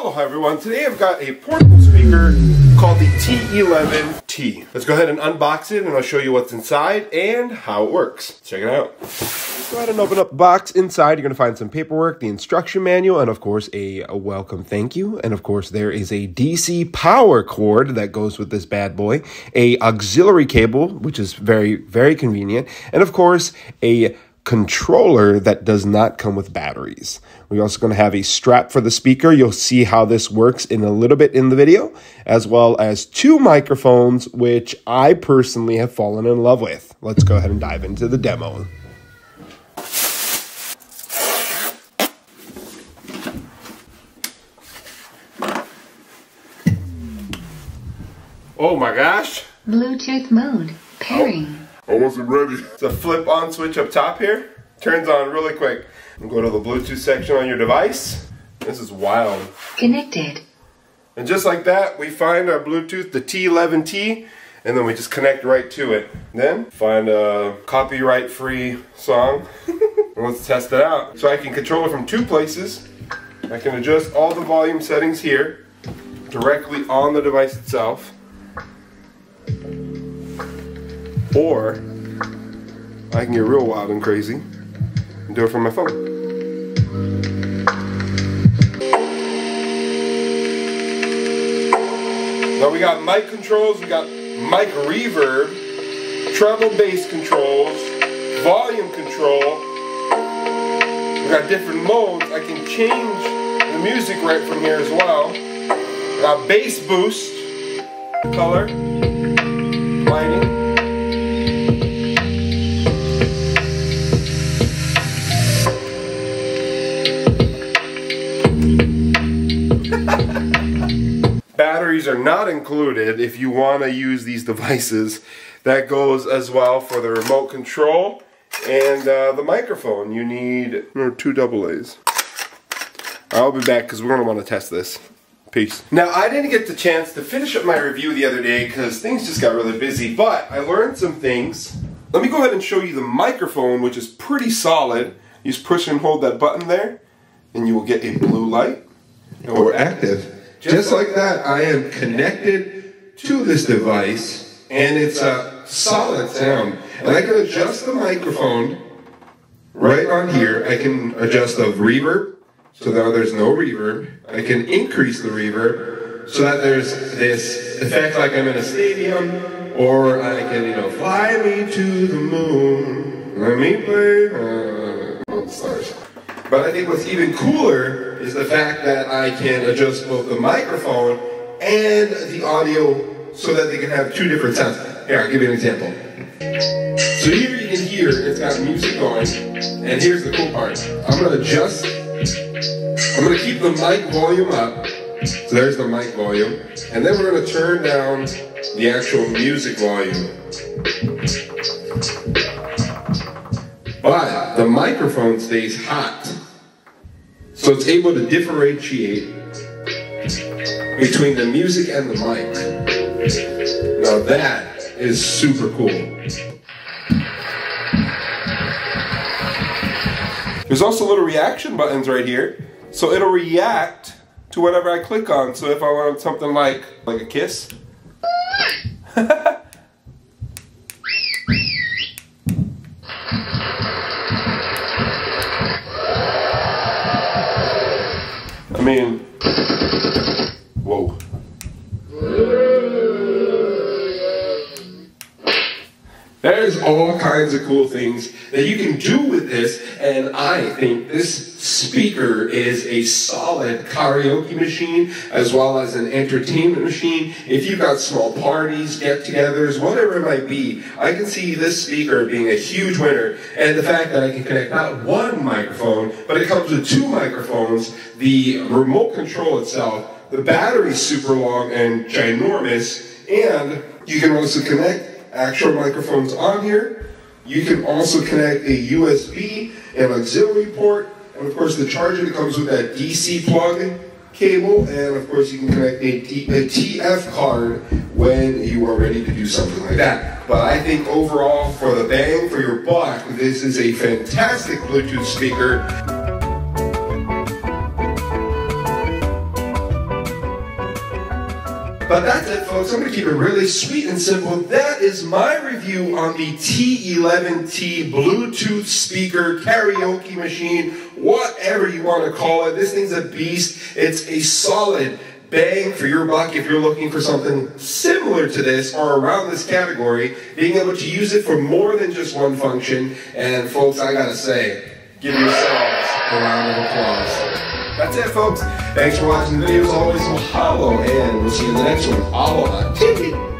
Mahalo everyone, today I've got a portable speaker called the T11T. Let's go ahead and unbox it and I'll show you what's inside and how it works. Check it out. Go ahead and open up the box. Inside you're going to find some paperwork, the instruction manual, and of course a welcome thank you. And of course there is a DC power cord that goes with this bad boy, a auxiliary cable, which is very, very convenient, and of course a controller that does not come with batteries. We're also going to have a strap for the speaker. You'll see how this works in a little bit in the video, as well as two microphones, which I personally have fallen in love with. Let's go ahead and dive into the demo. Oh my gosh. Bluetooth mode. Pairing. I wasn't ready. It's a flip-on switch up top here. Turns on really quick. And go to the Bluetooth section on your device. This is wild. Connected. And just like that, we find our Bluetooth, the T11T, and then we just connect right to it. Then find a copyright-free song. And let's test it out. So I can control it from two places. I can adjust all the volume settings here directly on the device itself. Or I can get real wild and crazy and do it from my phone. Now we got mic controls, we got mic reverb, treble bass controls, volume control. We got different modes. I can change the music right from here as well. We got bass boost, color, lighting. Batteries are not included if you want to use these devices. That goes as well for the remote control and the microphone. You need two AA's. I'll be back because we're going to want to test this. Peace. Now, I didn't get the chance to finish up my review the other day because things just got really busy, but I learned some things. Let me go ahead and show you the microphone, which is pretty solid. You just push and hold that button there, and you will get a blue light. And we're active. Just like that, I am connected to this device, and it's a solid sound. And I can adjust the microphone right on here. I can adjust the reverb, so now there's no reverb. I can increase the reverb, so that there's this effect like I'm in a stadium, or I can, fly me to the moon, let me play on the stars. But I think what's even cooler is the fact that I can adjust both the microphone and the audio so that they can have two different sounds. Here, I'll give you an example. So here you can hear it's got music going, and here's the cool part. I'm going to keep the mic volume up. So there's the mic volume. And then we're going to turn down the actual music volume. But the microphone stays hot. So it's able to differentiate between the music and the mic. Now that is super cool. There's also little reaction buttons right here. So it'll react to whatever I click on. So if I want something like a kiss. I mean, whoa. There's all kinds of cool things that you can do with this, and I think this speaker is a solid karaoke machine as well as an entertainment machine. If you've got small parties, get-togethers, whatever it might be, I can see this speaker being a huge winner. And the fact that I can connect not one microphone, but it comes with two microphones, the remote control itself, the battery's super long and ginormous, and you can also connect actual microphones on here. You can also connect a USB and auxiliary port, and of course the charger that comes with that DC plug cable, and of course you can connect a TF card when you are ready to do something like that. But I think overall, for the bang for your buck, this is a fantastic Bluetooth speaker. But that's it, folks. I'm going to keep it really sweet and simple. That is my review on the T11T Bluetooth speaker karaoke machine, whatever you want to call it. This thing's a beast. It's a solid bang for your buck if you're looking for something similar to this or around this category, being able to use it for more than just one function. And folks, I gotta say, give yourselves a round of applause. That's it, folks. Thanks for watching the video. As always, mahalo, and we'll see you in the next one. Ohana.